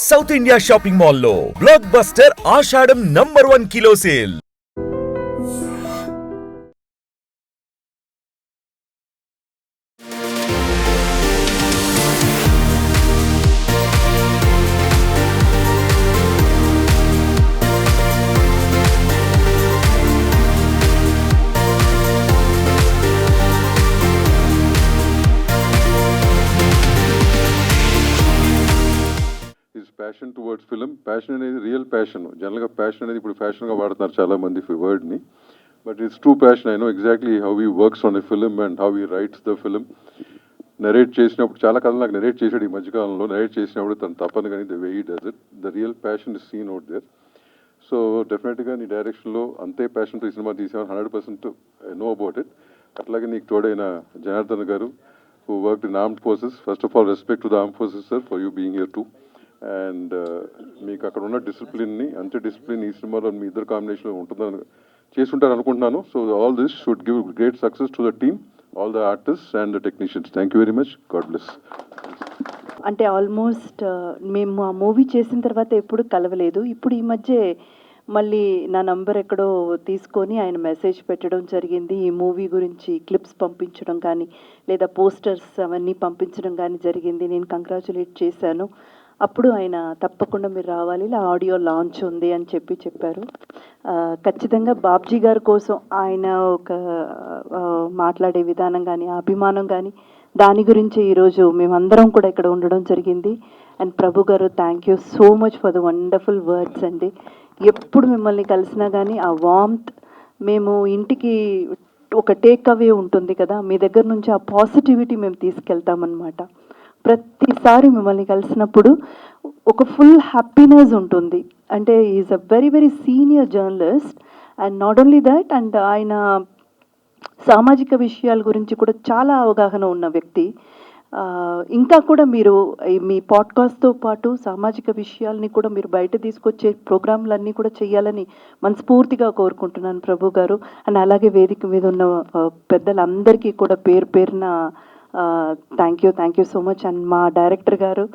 South India shopping మాల్లో blockbuster Ashadham number 1 kilo sale. Passion towards film. Passion అనేది real passion. జనరల్గా passion అనేది ఇప్పుడు ఫ్యాషన్గా వాడుతున్నారు చాలా మంది వర్డ్ని, but it's true passion. I know exactly how he works on a film and how he writes the film. Narrate చేసినప్పుడు చాలా కథలు నాకు నరేట్ చేశాడు ఈ మధ్యకాలంలో. నరేట్ చేసినప్పుడు తను తప్పని కానీ the way he does it, the real passion is seen out there. So డెఫినెట్గా నీ డైరెక్షన్లో అంతే ప్యాషన్తో ఈ సినిమా తీసాను, 100% నో అబౌట్ ఇట్. అట్లాగే నీకు తోడైన జనార్దన్ గారు, who worked in armed forces. First of all, respect to the armed forces, sir, for you being here too. And మీకు అక్కడ ఉన్న డిసిప్లిన్ని, అంతే డిసిప్లిన్ ఈ సినిమాలో మీ ఇద్దరు కాంబినేషన్లో ఉంటుందని చేసుంటారు అనుకుంటున్నాను. So all this should give great success to the team, all the artist and the technicians. Thank you very much. God bless. అంటే ఆల్మోస్ట్ మేము ఆ మూవీ చేసిన తర్వాత ఎప్పుడు కలవలేదు. ఇప్పుడు ఈ మధ్య మళ్ళీ నా నంబర్ ఎక్కడో తీసుకొని ఆయన మెసేజ్ పెట్టడం జరిగింది. ఈ మూవీ గురించి క్లిప్స్ పంపించడం కానీ లేదా పోస్టర్స్ అవన్నీ పంపించడం కానీ జరిగింది. నేను కంగ్రాచులేట్ చేశాను. అప్పుడు ఆయన తప్పకుండా మీరు రావాలి, ఇలా ఆడియో లాంచ్ ఉంది అని చెప్పారు. ఖచ్చితంగా బాబ్జీ గారి కోసం ఆయన ఒక మాట్లాడే విధానం కానీ అభిమానం కానీ దాని గురించి ఈరోజు మేమందరం కూడా ఇక్కడ ఉండడం జరిగింది. అండ్ ప్రభు గారు, thank you so much for the wonderful words అండి. ఎప్పుడు మిమ్మల్ని కలిసినా కానీ ఆ వార్మ్త్, మేము ఇంటికి ఒక టేక్ అవే ఉంటుంది కదా, మీ దగ్గర నుంచి ఆ పాజిటివిటీ మేము తీసుకెళ్తామన్నమాట. ప్రతిసారి మిమ్మల్ని కలిసినప్పుడు ఒక ఫుల్ హ్యాపీనెస్ ఉంటుంది. అంటే is a very very senior journalist and not only that, and ఆయన సామాజిక విషయాల గురించి కూడా చాలా అవగాహన ఉన్న వ్యక్తి. ఇంకా కూడా మీరు మీ పాడ్కాస్ట్తో పాటు సామాజిక విషయాల్ని కూడా మీరు బయట తీసుకొచ్చే ప్రోగ్రాంలన్నీ కూడా చేయాలని మనస్ఫూర్తిగా కోరుకుంటున్నాను ప్రభు గారు. అండ్ అలాగే వేదిక మీద ఉన్న పెద్దలందరికీ కూడా పేరు పేరున thank you so much. And మా డైరెక్టర్ గారు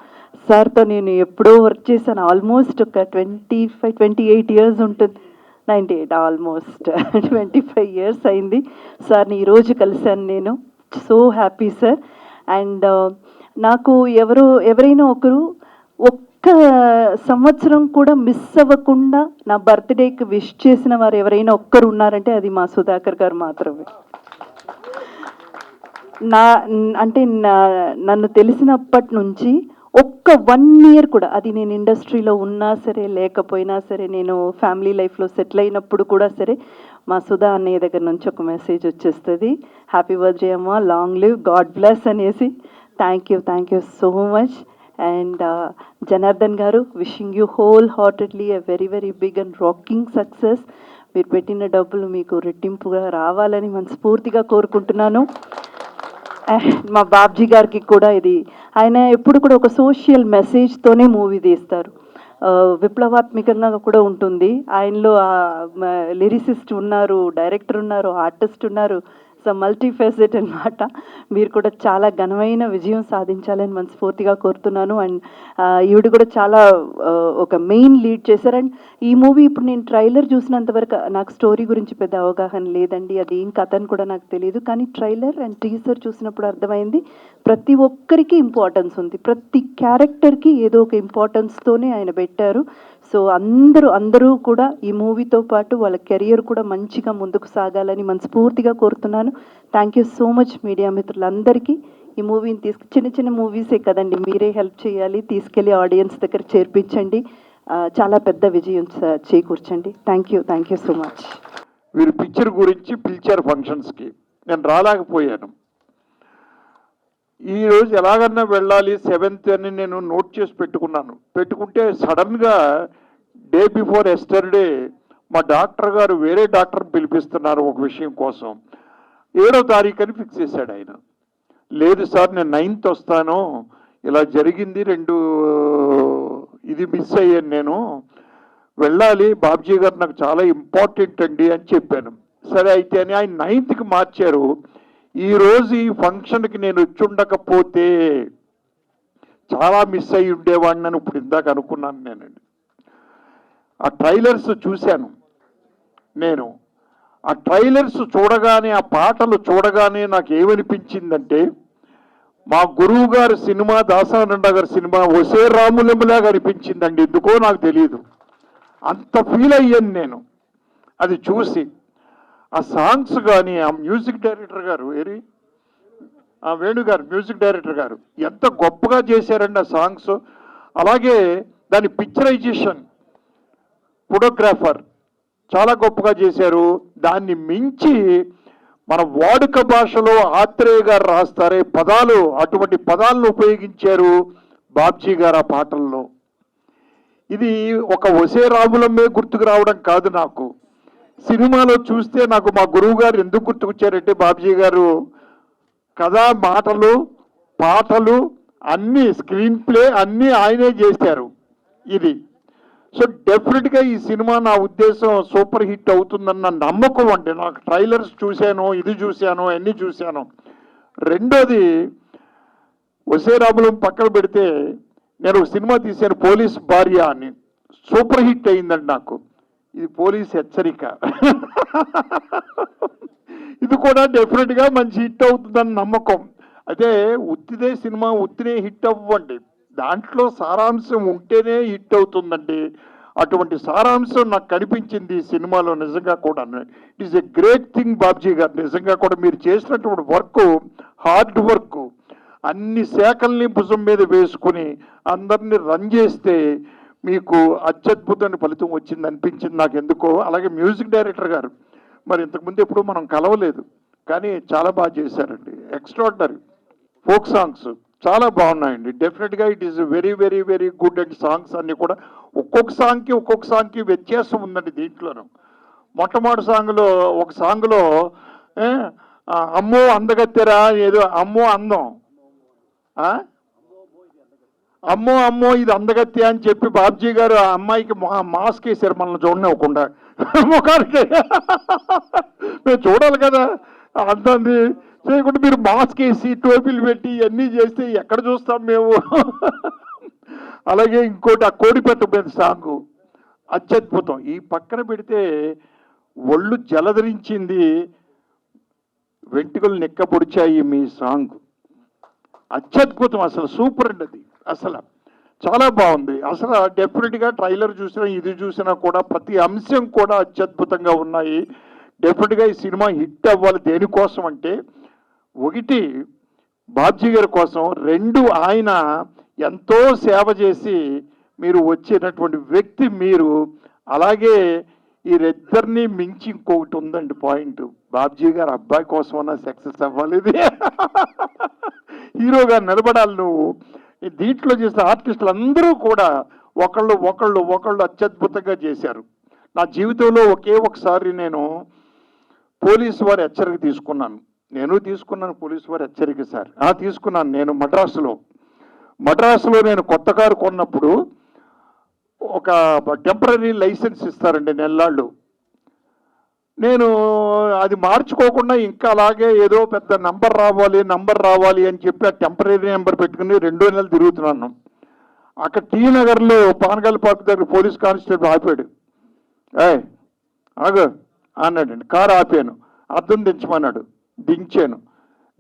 సార్తో నేను ఎప్పుడో వర్క్ చేశాను, ఆల్మోస్ట్ ఒక 28 ఇయర్స్ ఉంటుంది, 98 ఆల్మోస్ట్ 25 ఇయర్స్ అయింది. సార్ని ఈరోజు కలిశాను నేను. So happy sir. అండ్ నాకు ఎవరైనా ఒకరు ఒక్క సంవత్సరం కూడా మిస్ అవ్వకుండా నా బర్త్డేకి విష్ చేసిన వారు ఎవరైనా ఒక్కరు ఉన్నారంటే అది మా సుధాకర్ గారు మాత్రమే. నన్ను తెలిసినప్పటి నుంచి ఒక్క 1 ఇయర్ కూడా, అది నేను ఇండస్ట్రీలో ఉన్నా సరే లేకపోయినా సరే, నేను ఫ్యామిలీ లైఫ్లో సెటిల్ అయినప్పుడు కూడా సరే, మా సుధా అన్నయ్య దగ్గర నుంచి ఒక మెసేజ్ వచ్చేస్తుంది, హ్యాపీ బర్త్డే అమ్మా, లాంగ్ లివ్, గాడ్ బ్లెస్ అనేసి. Thank you so much. And Janardhan garu, wishing you wholeheartedly a very very big and rocking success. మీరు పెట్టిన డబ్బులు మీకు రెట్టింపుగా రావాలని మనస్ఫూర్తిగా కోరుకుంటున్నాను. మా బాబ్జీ గారికి కూడా ఇది, ఆయన ఎప్పుడు కూడా ఒక సోషల్ మెసేజ్తోనే మూవీ తీస్తారు, విప్లవాత్మకంగా కూడా ఉంటుంది. ఆయనలో లిరిసిస్ట్ ఉన్నారు, డైరెక్టర్ ఉన్నారు, ఆర్టిస్ట్ ఉన్నారు, సో మల్టీఫెసెట్ అనమాట. మీరు కూడా చాలా ఘనమైన విజయం సాధించాలని మనస్ఫూర్తిగా కోరుతున్నాను. అండ్ ఈవిడ కూడా చాలా ఒక మెయిన్ లీడ్ చేశారు. అండ్ ఈ మూవీ ఇప్పుడు నేను ట్రైలర్ చూసినంతవరకు, నాకు స్టోరీ గురించి పెద్ద అవగాహన లేదండి, అది ఏం కథ అని కూడా నాకు తెలియదు, కానీ ట్రైలర్ అండ్ టీజర్ చూసినప్పుడు అర్థమైంది ప్రతి ఒక్కరికి ఇంపార్టెన్స్ ఉంది, ప్రతి క్యారెక్టర్కి ఏదో ఒక ఇంపార్టెన్స్తోనే ఆయన పెట్టారు. సో అందరూ కూడా ఈ మూవీతో పాటు వాళ్ళ కెరియర్ కూడా మంచిగా ముందుకు సాగాలని మనస్ఫూర్తిగా కోరుతున్నాను. Thank you so much media మిత్రులందరికీ. ఈ మూవీని చిన్న మూవీసే కదండి, మీరే హెల్ప్ చేయాలి, తీసుకెళ్ళి ఆడియన్స్ దగ్గర చేర్పించండి, చాలా పెద్ద విజయం చేకూర్చండి. Thank you so much. వీరు పిక్చర్ గురించి పిలిచారు ఫంక్షన్స్కి, నేను రాలేకపోయాను. ఈరోజు ఎలాగన్నా వెళ్ళాలి 7th అని నేను నోట్ చేసి పెట్టుకుంటే సడన్గా డే బిఫోర్ ఎస్టర్డే మా డాక్టర్ గారు వేరే డాక్టర్ పిలిపిస్తున్నారు ఒక విషయం కోసం, 7వ తారీఖు అని ఫిక్స్ చేశాడు ఆయన. లేదు సార్ నేను 9th వస్తాను, ఇలా జరిగింది, ఇది మిస్ అయ్యాను, నేను వెళ్ళాలి, బాబ్జీ గారు నాకు చాలా ఇంపార్టెంట్ అండి అని చెప్పాను. సరే అయితే అని ఆయన 9th మార్చారు. ఈరోజు ఈ ఫంక్షన్కి నేను వచ్చి ఉండకపోతే చాలా మిస్ అయ్యి ఉండేవాడిని అని ఇప్పుడు ఇందాక అనుకున్నాను నేనండి. ఆ ట్రైలర్స్ చూశాను నేను. ఆ ట్రైలర్స్ చూడగానే, ఆ పాటలు చూడగానే నాకు ఏమనిపించిందంటే, మా గురువు గారి సినిమా, దాసనారాయణ గారి సినిమా ఒసే రాములమ్మలాగా అనిపించిందండి. ఎందుకో నాకు తెలియదు, అంత ఫీల్ అయ్యాను నేను అది చూసి. ఆ సాంగ్స్ కానీ, ఆ మ్యూజిక్ డైరెక్టర్ గారు ఆ వేణు గారు, మ్యూజిక్ డైరెక్టర్ గారు ఎంత గొప్పగా చేశారండి ఆ సాంగ్స్. అలాగే దాని పిక్చరైజేషన్, ఫోటోగ్రాఫర్ చాలా గొప్పగా చేశారు. దాన్ని మించి మన వాడుక భాషలో ఆత్రేయ గారు రాస్తారే పదాలు, అటువంటి పదాలను ఉపయోగించారు బాబ్జీ గారు ఆ పాటల్లో. ఇది ఒక ఒసే రాములమ్మే గుర్తుకు రావడం కాదు, నాకు సినిమాలో చూస్తే నాకు మా గురువు గారు ఎందుకు గుర్తుకొచ్చారంటే, బాబ్జీ గారు కథా, మాటలు, పాటలు అన్నీ, స్క్రీన్ ప్లే అన్నీ ఆయనే చేశారు ఇది. సో డెఫినెట్గా ఈ సినిమా నా ఉద్దేశం సూపర్ హిట్ అవుతుందన్న నమ్మకం అండి నాకు. ట్రైలర్స్ చూశాను, ఇది చూశాను, అన్నీ చూశాను. రెండోది, ఒసే రాములం పక్కన పెడితే నేను ఒక సినిమా తీశాను పోలీస్ భార్య అని, సూపర్ హిట్ అయిందండి నాకు. ఇది పోలీస్ హెచ్చరిక. ఇది కూడా డెఫినెట్గా మంచి హిట్ అవుతుందని నమ్మకం. అయితే ఉత్తిదే సినిమా ఉత్తినే హిట్ అవ్వండి, దాంట్లో సారాంశం ఉంటేనే హిట్ అవుతుందండి. అటువంటి సారాంశం నాకు కనిపించింది ఈ సినిమాలో నిజంగా కూడా. It is a great thing Babji గారు, నిజంగా కూడా మీరు చేసినటువంటి వర్క్, హార్డ్ వర్క్, అన్ని శాఖల్ని భుజం మీద వేసుకుని అందరినీ రన్ చేస్తే మీకు అత్యద్భుతమైన ఫలితం వచ్చింది అనిపించింది నాకు ఎందుకో. అలాగే మ్యూజిక్ డైరెక్టర్ గారు, మరి ఇంతకుముందు ఎప్పుడు మనం కలవలేదు కానీ చాలా బాగా చేశారండి. ఎక్స్ట్రాడినరీ. ఫోక్ సాంగ్స్ చాలా బాగున్నాయండి. డెఫినెట్గా it is very very very good. And songs అన్నీ కూడా ఒక్కొక్క సాంగ్కి వ్యత్యాసం ఉందండి దీంట్లోనూ. మొట్టమొదటి సాంగ్లో, ఒక సాంగ్లో అమ్మో అందగత్తెరా ఏదో, అమ్మో అందం, అమ్మో అమ్మో ఇది అందగత్య అని చెప్పి బాబ్జీ గారు ఆ అమ్మాయికి మాస్క్ వేసారు మనల్ని చూడనివ్వకుండా ముఖానికి. మేము చూడాలి కదా, అంతంది చేయకుండా మీరు మాస్క్ వేసి టోపీలు పెట్టి ఇవన్నీ చేస్తే ఎక్కడ చూస్తాం మేము. అలాగే ఇంకోటి ఆ కోడిపెట్ట సాంగు అత్యద్భుతం. ఈ పక్కన పెడితే ఒళ్ళు జలధరించింది, వెంట్రుకలు నెక్కపొడిచాయి మీ సాంగ్, అత్యద్భుతం. అసలు సూపర్ అండి అది, అసలు చాలా బాగుంది. అసలు డెఫినెట్గా ట్రైలర్ చూసినా ఇది చూసినా కూడా ప్రతి అంశం కూడా అత్యద్భుతంగా ఉన్నాయి. డెఫినెట్గా ఈ సినిమా హిట్ అవ్వాలి. దేనికోసం అంటే, ఒకటి బాబ్జీ గారి కోసం, రెండు ఆయన ఎంతో సేవ చేసి మీరు వచ్చినటువంటి వ్యక్తి మీరు. అలాగే వీరిద్దరిని మించి ఇంకొకటి ఉందండి పాయింట్, బాబ్జీ గారు అబ్బాయి కోసమన్నా సక్సెస్ అవ్వాలి, ఇది హీరోగా నిలబడాలి నువ్వు. దీంట్లో చేసిన ఆర్టిస్టులు అందరూ కూడా ఒకళ్ళు అత్యద్భుతంగా చేశారు. నా జీవితంలో ఒకసారి నేను పోలీసు వారి హెచ్చరిక తీసుకున్నాను. పోలీసు వారి హెచ్చరిక సార్ తీసుకున్నాను. నేను మద్రాసులో నేను కొత్త కారు కొన్నప్పుడు ఒక టెంపరీ లైసెన్స్ ఇస్తారండి నెల్లాళ్ళు. నేను అది మార్చుకోకుండా ఇంకా అలాగే ఏదో పెద్ద నంబర్ రావాలి అని చెప్పి ఆ టెంపరీ నెంబర్ పెట్టుకుని 2 నెలలు తిరుగుతున్నాను. అక్కడ టీ నగర్లో పానగల్ పార్క్ దగ్గర పోలీస్ కానిస్టేబుల్ ఆపాడు. ఆగు అన్నాడండి. కారు ఆపాను, అద్దం దించమన్నాడు, దించాను.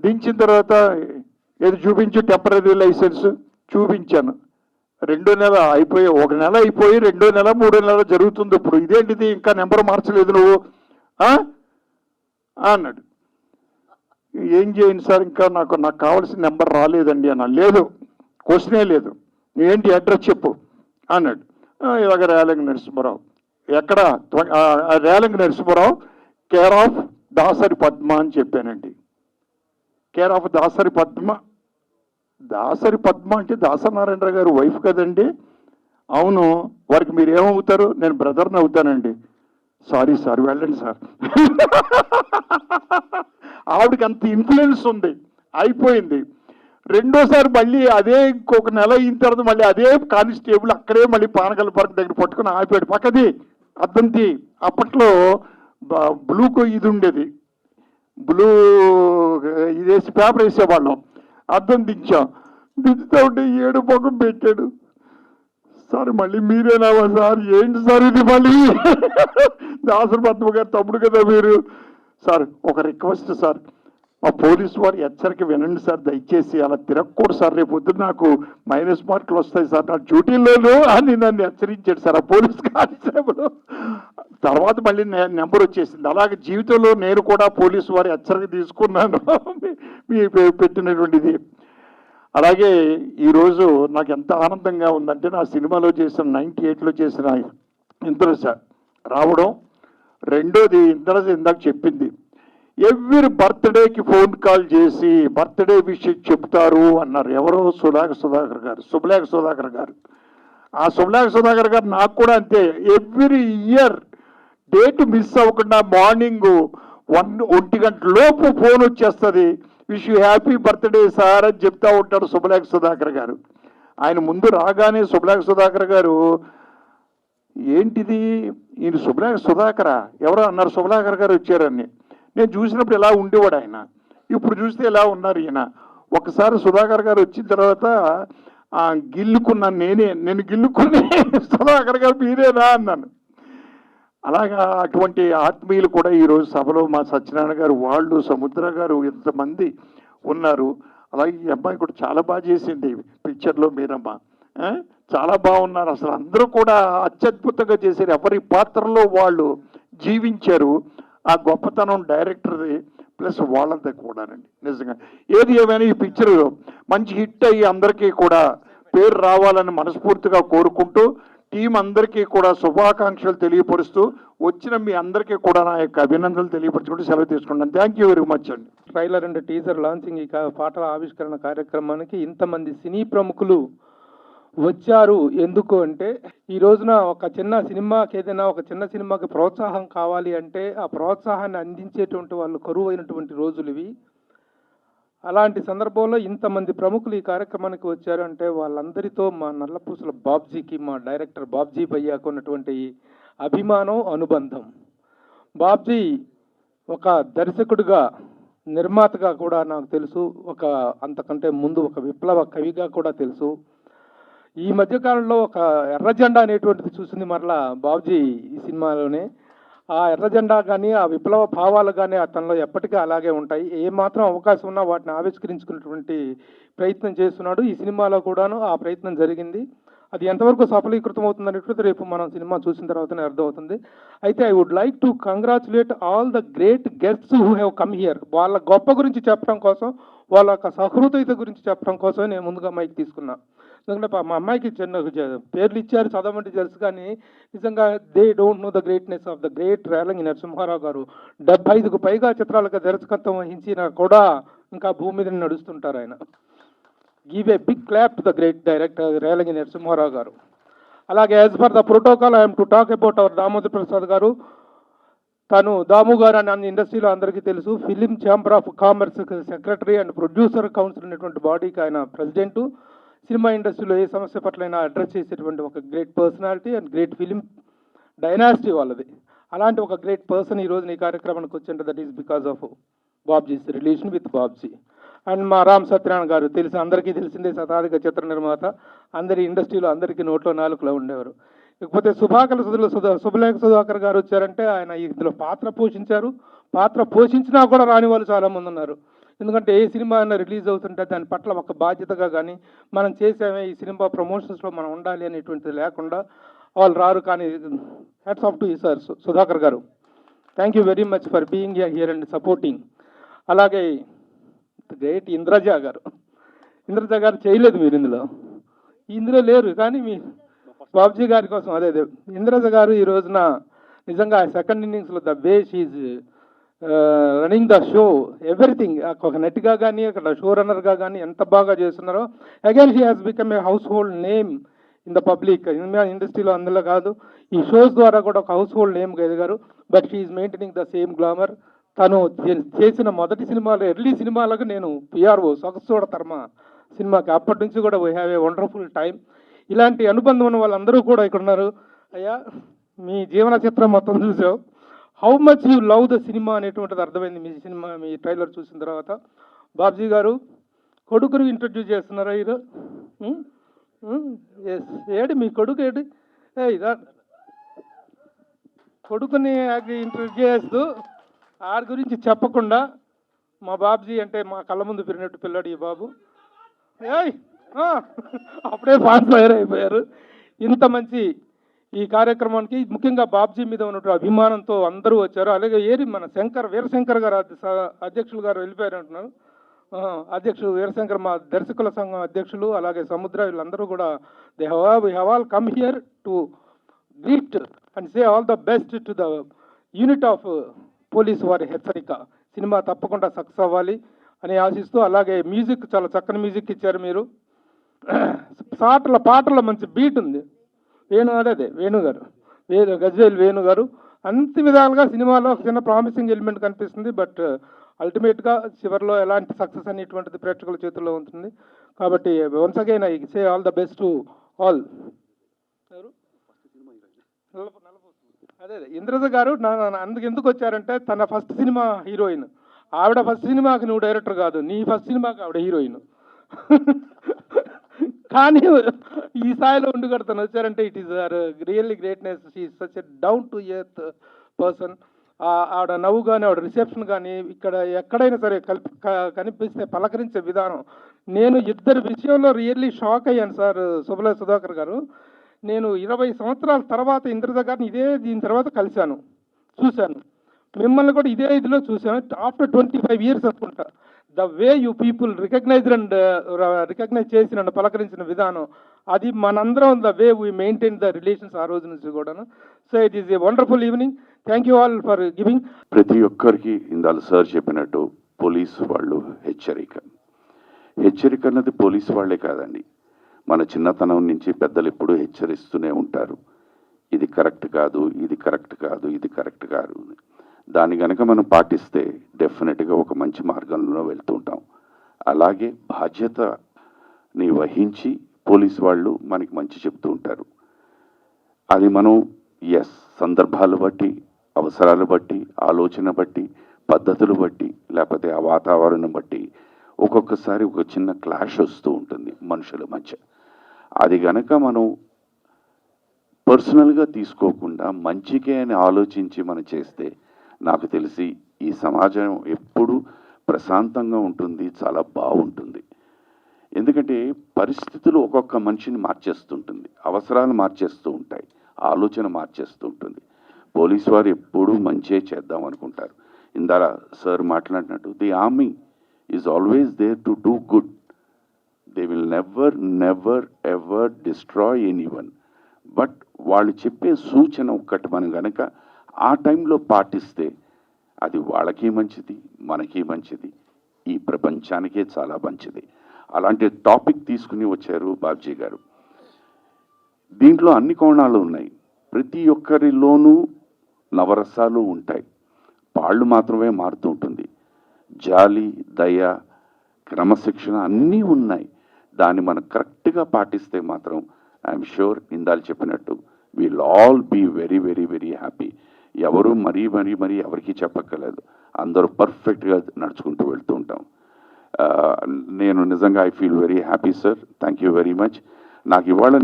దించిన తర్వాత ఏది చూపించు టెంపరీ లైసెన్స్ చూపించాను. 2 నెల అయిపోయి, 1 నెల అయిపోయి 2వ నెల 3వ నెల జరుగుతుంది. ఇప్పుడు ఇదేంటిది ఇంకా నెంబర్ మార్చలేదు నువ్వు అన్నాడు. ఏం చేయను సార్, ఇంకా నాకు కావాల్సిన నెంబర్ రాలేదండి అన్నా. లేదు, క్వశ్చనే లేదు, ఏంటి అడ్రస్ చెప్పు అన్నాడు. ఇలాగ రేలంగి నరసింహారావు. ఎక్కడ? రేలంగి నరసింహారావు, కేర్ ఆఫ్ దాసరి పద్మ అని చెప్పానండి. కేర్ ఆఫ్ దాసరి పద్మ అంటే దాసనారాయణ గారు వైఫ్ కదండి. అవును, వారికి మీరు ఏమవుతారు? నేను బ్రదర్ని అవుతానండి. సారీ సార్, వెళ్ళండి సార్. ఆవిడకి అంత ఇన్ఫ్లుయెన్స్ ఉంది, అయిపోయింది. రెండోసారి మళ్ళీ అదే ఇంకొక నెల అయిన తర్వాత మళ్ళీ అదే కానిస్టేబుల్ అక్కడే మళ్ళీ పానగల్ పార్క్ దగ్గర పట్టుకుని ఆపాడు. పక్కది అద్దంతి, అప్పట్లో బ్లూకు ఇది ఉండేది, బ్లూ ఇదేసి పేపర్ వేసేవాళ్ళం. అద్దం దించాం. దించుతా ఉంటే ఏడు ముఖం పెట్టాడు. సార్ మళ్ళీ మీరేనావా సార్, ఏంటి సార్ ఇది మళ్ళీ? దాసరి పద్మ గారు తమ్ముడు కదా మీరు. సార్ ఒక రిక్వెస్ట్ సార్, మా పోలీసు వారి హెచ్చరిక వినండి సార్, దయచేసి అలా తిరగకూడదు సార్, రేపు పొద్దున్న నాకు మైనస్ మార్కులు వస్తాయి సార్ నా డ్యూటీలోను అని నన్ను హెచ్చరించాడు సార్ ఆ పోలీస్ కానిస్టేబుల్. తర్వాత మళ్ళీ నెంబర్ వచ్చేసింది. అలాగే జీవితంలో నేను కూడా పోలీసు వారి హెచ్చరిక తీసుకున్నాను మీ పెట్టినటువంటిది. అలాగే ఈరోజు నాకు ఎంత ఆనందంగా ఉందంటే, నా సినిమాలో చేసిన 98లో చేసిన ఇంద్రజ రావడం, రెండోది ఇంద్రజ ఇందాక చెప్పింది, ఎవ్రీ బర్త్డేకి ఫోన్ కాల్ చేసి బర్త్డే విషయం చెప్తారు అన్నారు. ఎవరో శుభలేఖ సుధాకర్ గారు. ఆ శుభలేఖ సుధాకర్ గారు నాకు కూడా అంతే, ఎవ్రీ ఇయర్ డేట్ మిస్ అవ్వకుండా మార్నింగ్ 1 గంట లోపు ఫోన్ వచ్చేస్తుంది, wish you happy birthday sir అని చెప్తా ఉంటారు శుభలేఖ సుధాకర్ గారు. ఆయన ముందు రాగానే శుభలేఖ సుధాకర్ గారు, ఏంటిది ఈయన శుభలేఖ సుధాకరా ఎవరో అన్నారు, శుభలేఖర్ గారు వచ్చారని. నేను చూసినప్పుడు ఎలా ఉండేవాడు ఆయన, ఇప్పుడు చూస్తే ఎలా ఉన్నారు ఈయన. ఒకసారి సుధాకర్ గారు వచ్చిన తర్వాత గిల్లుకున్నాను, నేను గిల్లుకుని సుధాకర్ గారు మీరేనా అన్నాను. అలాగా అటువంటి ఆత్మీయులు కూడా ఈరోజు సభలో మా సత్యనారాయణ గారు, వాళ్ళు, సముద్ర గారు, ఇంతమంది ఉన్నారు. అలాగే ఈ అమ్మాయి కూడా చాలా బాగా చేసింది పిక్చర్లో, మీరమ్మ చాలా బాగున్నారు. అసలు అందరూ కూడా అత్యద్భుతంగా చేశారు, ఎవరి పాత్రలో వాళ్ళు జీవించారు. ఆ గొప్పతనం డైరెక్టర్ది ప్లస్ వాళ్ళంతా కూడానండి. నిజంగా ఏది ఏమైనా ఈ పిక్చర్ మంచి హిట్ అయ్యి అందరికీ కూడా పేరు రావాలని మనస్ఫూర్తిగా కోరుకుంటూ, టీం అందరికీ కూడా శుభాకాంక్షలు తెలియపరుస్తూ, వచ్చిన మీ అందరికీ కూడా నా యొక్క అభినందనలు తెలియపరుచుకుంటూ సెలవు తీసుకున్నాను. థ్యాంక్ యూ వెరీ మచ్ అండి. ట్రైలర్ అండ్ టీజర్ లాంచింగ్ ఈ పాటల ఆవిష్కరణ కార్యక్రమానికి ఇంతమంది సినీ ప్రముఖులు వచ్చారు. ఎందుకు అంటే, ఈ రోజున ఒక చిన్న సినిమాకి, ఏదైనా ఒక చిన్న సినిమాకి ప్రోత్సాహం కావాలి అంటే ఆ ప్రోత్సాహాన్ని అందించేటువంటి వాళ్ళు కరువైనటువంటి రోజులు ఇవి. అలాంటి సందర్భంలో ఇంతమంది ప్రముఖులు ఈ కార్యక్రమానికి వచ్చారు అంటే, వాళ్ళందరితో మా నల్లపూసల బాబ్జీకి, మా డైరెక్టర్ బాబ్జీ భయ్యాకు ఉన్నటువంటి అభిమానం, అనుబంధం. బాబ్జీ ఒక దర్శకుడిగా, నిర్మాతగా కూడా నాకు తెలుసు, ఒక అంతకంటే ముందు ఒక విప్లవ కవిగా కూడా తెలుసు. ఈ మధ్యకాలంలో ఒక ఎర్ర జెండా అనేటువంటిది చూసింది మరలా బాబ్జీ ఈ సినిమాలోనే. ఆ ఎర్ర జెండా కానీ, ఆ విప్లవ భావాలు కానీ అతనిలో ఎప్పటికీ అలాగే ఉంటాయి. ఏమాత్రం అవకాశం ఉన్నా వాటిని ఆవిష్కరించుకునేటువంటి ప్రయత్నం చేస్తున్నాడు. ఈ సినిమాలో కూడాను ఆ ప్రయత్నం జరిగింది. అది ఎంతవరకు సఫలీకృతం అవుతుంది అనేటువంటిది రేపు మనం సినిమా చూసిన తర్వాతనే అర్థమవుతుంది. అయితే I would like to congratulate all the great guests who have come here. వాళ్ళ గొప్ప గురించి చెప్పడం కోసం, వాళ్ళ యొక్క సహృదయత గురించి చెప్పడం కోసమే నేను ముందుగా మైక్ తీసుకున్నా. ఎందుకంటే మా అమ్మాయికి చిన్న పేర్లు ఇచ్చారు, చదవమంటే తెలుసు, కానీ నిజంగా they don't know the greatness of the great Relangi Narasimharao garu. 75కు పైగా చిత్రాలకు దర్శకత్వం వహించినా కూడా ఇంకా భూమి మీద నడుస్తుంటారు ఆయన. Give a big clap to the great director Relangi Narasimharao garu. అలాగే as per the protocol I'm to talk about our Damodar Prasad garu. తను దాము గారు అని ఇండస్ట్రీలో అందరికీ తెలుసు. Film chamber of commerce secretary and producer council అనేటువంటి బాడీకి ఆయన ప్రెసిడెంటు. సినిమా ఇండస్ట్రీలో ఏ సమస్య పట్లైనా అడ్రస్ చేసేటువంటి ఒక great personality and great film dynasty వాళ్ళది. అలాంటి ఒక గ్రేట్ పర్సన్ ఈరోజు ఈ కార్యక్రమానికి వచ్చింటే that is because of Babji's relation with Babji. And మా రామ్ సత్యనారాయణ గారు తెలిసి అందరికీ తెలిసిందే, శతాధిక చిత్ర నిర్మాత, అందరి ఇండస్ట్రీలో అందరికీ నోట్లో నాలుకలో ఉండేవారు. ఇకపోతే శుభలేఖ సుధాకర్ గారు వచ్చారంటే ఆయన ఇందులో పాత్ర పోషించారు. పాత్ర పోషించినా కూడా రాని వాళ్ళు చాలామంది ఉన్నారు. ఎందుకంటే ఏ సినిమా అయినా రిలీజ్ అవుతుంటే దాని పట్ల ఒక బాధ్యతగా కానీ, మనం చేసామే ఈ సినిమా ప్రమోషన్స్లో మనం ఉండాలి అనేటువంటిది లేకుండా వాళ్ళు రారు. కానీ hats off to you sir Sudhakar garu. Thank you very much for being here and supporting. అలాగే గ్రేట్ ఇంద్రజ గారు. ఇంద్రజ గారు చేయలేదు మీరు ఇందులో లేరు, కానీ మీ బాబ్జీ గారి కోసం అదే ఇంద్రజ గారు ఈ రోజున నిజంగా సెకండ్ ఇన్నింగ్స్లో the way she's running the show, everything, ఒక నటిగా కానీ అక్కడ షో రన్నర్గా కానీ ఎంత బాగా చేస్తున్నారో. Again she has become a house hold name in the public. ఇండస్ట్రీలో అందులో కాదు, ఈ షోస్ ద్వారా కూడా ఒక హౌస్ హోల్డ్ నేమ్గా ఎదిగారు. But she's maintaining the same glamour. తను చేసిన మొదటి సినిమాలో, ఎర్లీ సినిమాలకు నేను పిఆర్ఓ సొగసూడ తర్మ సినిమాకి, అప్పటి నుంచి కూడా we have a wonderful time. ఇలాంటి అనుబంధం ఉన్న వాళ్ళందరూ కూడా ఇక్కడ ఉన్నారు. అయ్యా, మీ జీవన చిత్రం మొత్తం చూసావు, how much you love the cinema అనేటువంటిది అర్థమైంది మీ సినిమా, మీ ట్రైలర్ చూసిన తర్వాత. బాబ్జీ గారు కొడుకుని ఇంట్రడ్యూస్ చేస్తున్నారా హీరో? ఎస్, ఏడు మీ కొడుకు ఏడు? ఇదా కొడుకుని ఇంట్రడ్యూస్ చేస్తూ ఆడి గురించి చెప్పకుండా మా బాబుజీ అంటే మా కళ్ళ ముందు పెరిగినట్టు పిల్లాడు ఈ బాబు. ఏయ్ అప్పుడే ఫాన్స్ ఫైర్ అయిపోయారు. ఇంత మంచి ఈ కార్యక్రమానికి ముఖ్యంగా బాబ్జీ మీద ఉన్నటువంటి అభిమానంతో అందరూ వచ్చారు. అలాగే మన వీరశంకర్ గారు అధ్యక్షులు గారు వెళ్ళిపోయారు అంటున్నారు. అధ్యక్షుడు వీరశంకర్ మా దర్శకుల సంఘం అధ్యక్షులు, అలాగే సముద్ర, వీళ్ళందరూ కూడా they have all come here to greet and say all the best to the unit of police వారి హెచ్చరిక. సినిమా తప్పకుండా సక్సెస్ అవ్వాలి అని ఆశిస్తూ, అలాగే మ్యూజిక్ చాలా చక్కని మ్యూజిక్ ఇచ్చారు మీరు. పాటల మంచి బీట్ ఉంది. వేణు గారు గజ్వేల్ వేణు గారు అన్ని విధాలుగా సినిమాలో ఒక చిన్న ప్రామిసింగ్ ఎలిమెంట్ కనిపిస్తుంది. బట్ అల్టిమేట్గా చివరిలో ఎలాంటి సక్సెస్ అనేటువంటిది ప్రేక్షకుల చేతుల్లో ఉంటుంది. కాబట్టి once again I say all the best to all. Indraja గారు ఎందుకు వచ్చారంటే తన ఫస్ట్ సినిమా హీరోయిన్ ఆవిడ. ఫస్ట్ సినిమాకి నువ్వు డైరెక్టర్ కాదు, నీ ఫస్ట్ సినిమాకి ఆవిడ హీరోయిన్. కానీ ఈ స్థాయిలో ఉండుగడతాను వచ్చారంటే it is really greatness. She is such a down to earth person. ఆవిడ నవ్వు కానీ ఆవిడ రిసెప్షన్ కానీ ఇక్కడ ఎక్కడైనా సరే కనిపిస్తే పలకరించే విధానం. నేను ఇద్దరు విషయంలో రియల్లీ షాక్ అయ్యాను సార్. సుబల సుధాకర్ గారు, నేను 20 సంవత్సరాల తర్వాత ఇంద్రజ గారిని దీని తర్వాత కలిశాను, చూశాను. మిమ్మల్ని కూడా ఇదే ఇదిలో చూశాను. ఆఫ్టర్ 25 years అనుకుంటా. The way you people recognise చేసి నన్ను పలకరించిన విధానం, అది మనందరం the way we maintain the relations ఆ రోజు నుంచి కూడాను. So it is a wonderful evening. Thank you all for giving. ప్రతి ఒక్కరికి ఇందాక సార్ చెప్పినట్టు పోలీసు వాళ్ళు హెచ్చరిక అన్నది పోలీసు వాళ్ళే కాదండి, మన చిన్నతనం నుంచి పెద్దలు ఎప్పుడూ హెచ్చరిస్తూనే ఉంటారు. ఇది కరెక్ట్ కాదు, ఇది కరెక్ట్ కాదు, ఇది కరెక్ట్ కాదు. దాన్ని కనుక మనం పాటిస్తే డెఫినెట్గా ఒక మంచి మార్గంలో వెళ్తుంటాం. అలాగే బాధ్యతని వహించి పోలీసు వాళ్ళు మనకి మంచి చెప్తూ ఉంటారు. అది మనం సందర్భాలు బట్టి, అవసరాలు బట్టి, ఆలోచన బట్టి, పద్ధతులు బట్టి, లేకపోతే ఆ వాతావరణం బట్టి ఒక్కొక్కసారి ఒక చిన్న క్లాష్ వస్తూ ఉంటుంది మనుషుల మధ్య. అది గనక మనం పర్సనల్గా తీసుకోకుండా మంచికే అని ఆలోచించి మనం చేస్తే నాకు తెలిసి ఈ సమాజం ఎప్పుడూ ప్రశాంతంగా ఉంటుంది, చాలా బాగుంటుంది. ఎందుకంటే పరిస్థితులు ఒక్కొక్క మనిషిని మార్చేస్తుంటుంది, అవసరాలు మార్చేస్తూ ఉంటాయి, ఆలోచన మార్చేస్తూ ఉంటుంది. పోలీసు వారు ఎప్పుడూ మంచే చేద్దాం అనుకుంటారు. ఇందాక సార్ మాట్లాడినట్టు the army is always there to do good. They will never ever destroy anyone. But వాళ్ళు చెప్పే సూచన ఒక్కటి మనం కనుక ఆ టైంలో పాటిస్తే అది వాళ్ళకి మంచిది, మనకి మంచిది, ఈ ప్రపంచానికే చాలా మంచిది. అలాంటి టాపిక్ తీసుకుని వచ్చారు బాబ్జీ గారు. దీంట్లో అన్ని కోణాలు ఉన్నాయి. ప్రతి ఒక్కరిలోనూ నవరసాలు ఉంటాయి, పాళ్ళు మాత్రమే మారుతూ ఉంటుంది. జాలి, దయ, క్రమశిక్షణ అన్నీ ఉన్నాయి. దాన్ని మనం కరెక్ట్గా పాటిస్తే మాత్రం ఐఎమ్ షూర్ ఇందాలు చెప్పినట్టు will all be very very very happy. ఎవరు మరీ ఎవరికి చెప్పక్కర్లేదు, అందరూ పర్ఫెక్ట్గా నడుచుకుంటూ వెళ్తూ ఉంటాం. నేను నిజంగా I feel very happy sir. Thank you very much. నాకు ఇవాళ